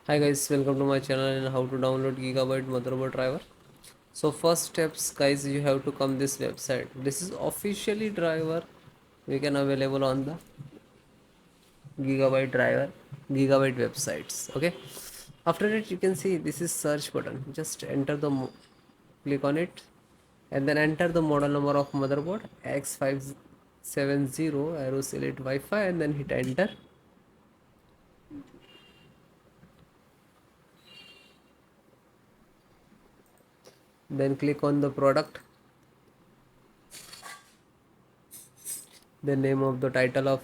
Hi guys, welcome to my channel and how to download Gigabyte motherboard driver. So first steps guys, you have to come this website. This is officially driver we can available on the Gigabyte driver, Gigabyte websites. Okay. After that you can see this is search button. Just enter click on it and then enter the model number of motherboard X570 AORUS Elite Wi-Fi and then hit enter. Then click on the product, the name of the title of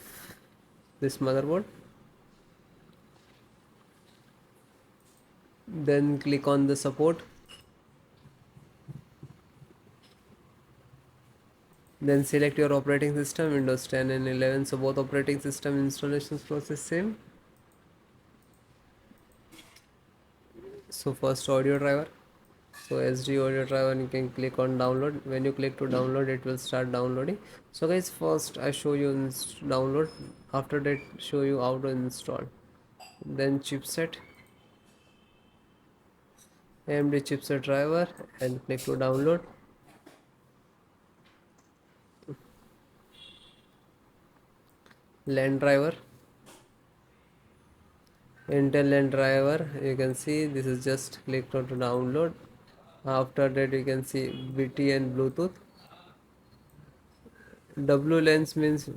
this motherboard, then click on the support, then select your operating system, Windows 10 and 11. So both operating system installations process same. So first audio driver, so SD audio driver, you can click on download. When you click to download, it will start downloading. So guys, first I show you download, after that show you how to install. Then chipset, AMD chipset driver, and click to download. LAN driver, Intel LAN driver, you can see this is just click on to download. After that you can see BT and Bluetooth. WLANs means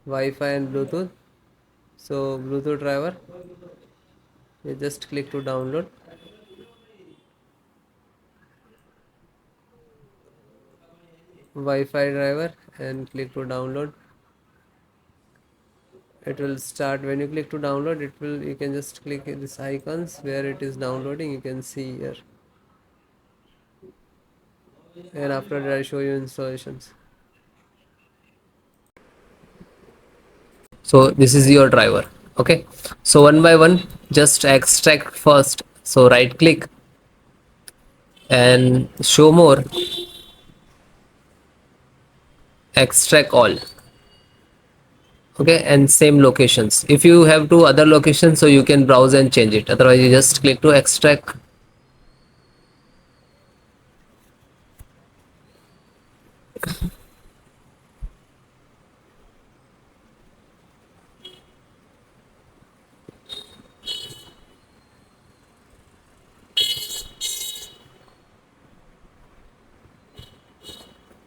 Wi-Fi and Bluetooth. So Bluetooth driver, you just click to download. Wi-Fi driver and click to download. It will start. When you click to download, it will, you can just click this icons where it is downloading, you can see here. And after that I show you installations. So this is your driver. Okay, so one by one just extract first. So right click and show more, extract all. Okay, and same locations. If you have two other locations, so you can browse and change it, otherwise you just click to extract.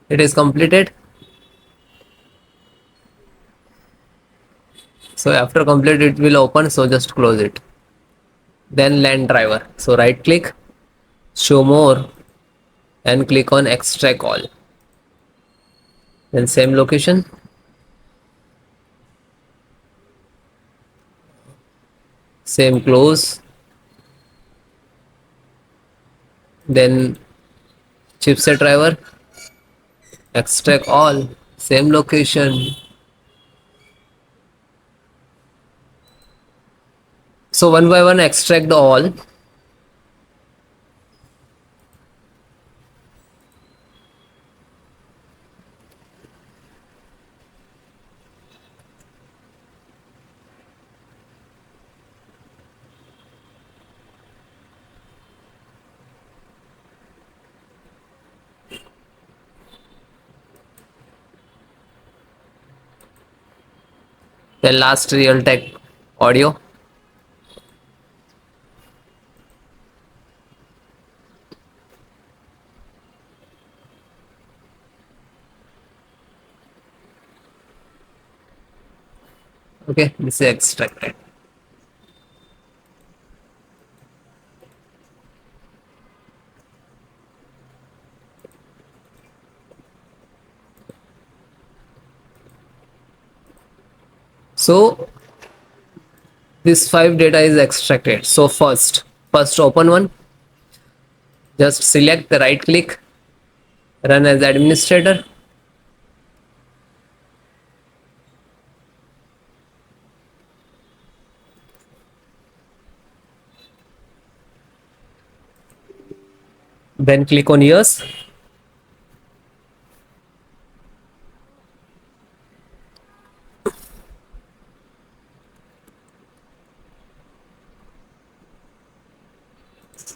It is completed. So after complete it will open, so just close it. Then LAN driver, so right click, show more, and click on extract all. Then same location, same close. Then chipset driver, extract all, same location. So one by one extract the all. Then last Realtek audio. Okay, this is extracted. So this 5 data is extracted. So first open one, just select the right click, run as administrator. Then click on yes.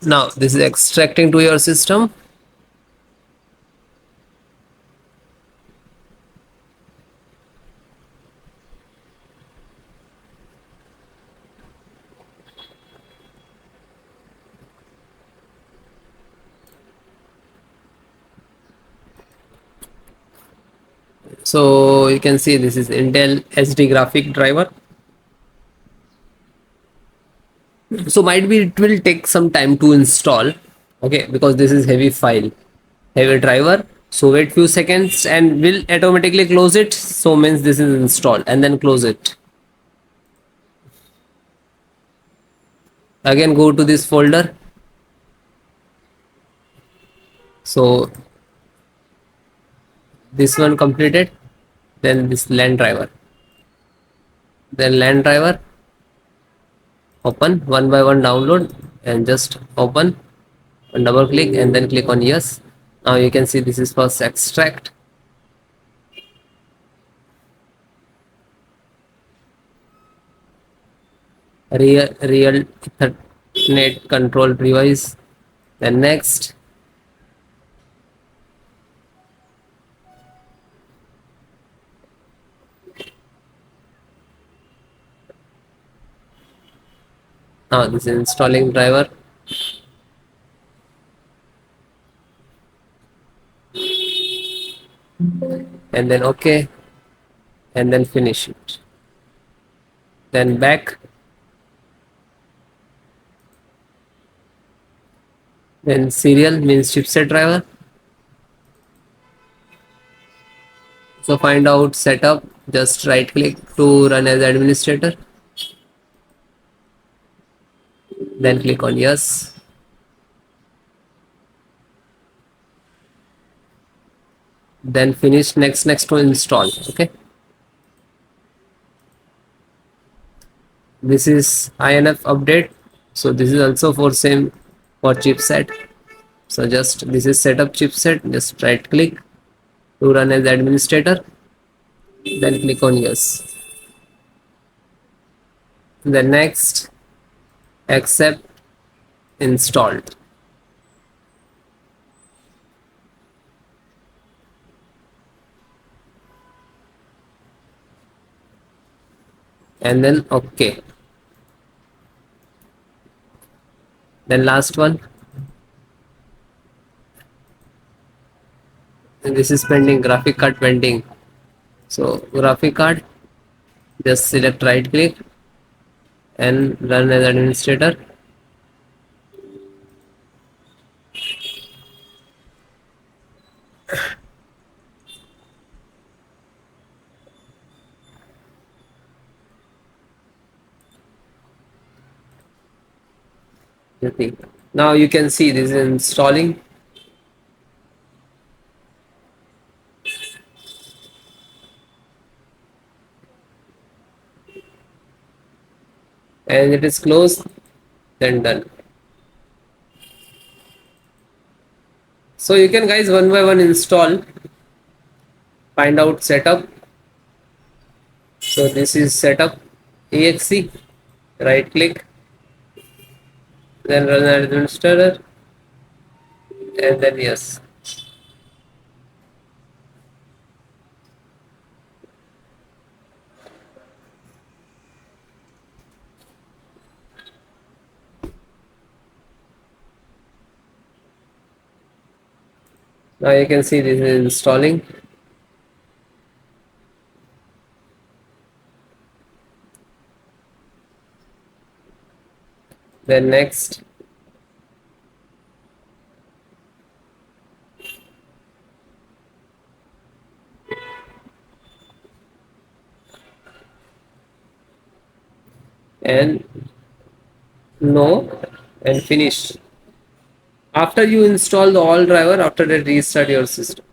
Now this is extracting to your system. So you can see this is Intel SD graphic driver. So might be it will take some time to install, okay, because this is heavy file, heavy driver. So wait few seconds and will automatically close it. So means this is installed, and then close it. Again go to this folder. So this one completed, then this LAN driver, then LAN driver, open one by one, download, and just open and double click and then click on yes. Now you can see this is first extract. Real Ethernet control device. Then next. Now this is installing driver. And then okay, and then finish it. Then back. Then serial means chipset driver. So find out setup, just right click to run as administrator, then click on yes. Then finish next to install. Okay, this is INF update. So this is also for same for chipset. So just this is setup chipset, just right click to run as administrator, then click on yes. Then next, accept, installed. And then okay. Then last one, and this is pending, graphic card pending. So graphic card, just select right click and run as administrator. Okay. Now you can see this is installing. And it is closed, then done. So you can guys one by one install, find out setup. So this is setup exe, right click, then run as administrator, and then yes. Now you can see this is installing. Then next, and no, and finish. After you install the all driver, after that restart your system.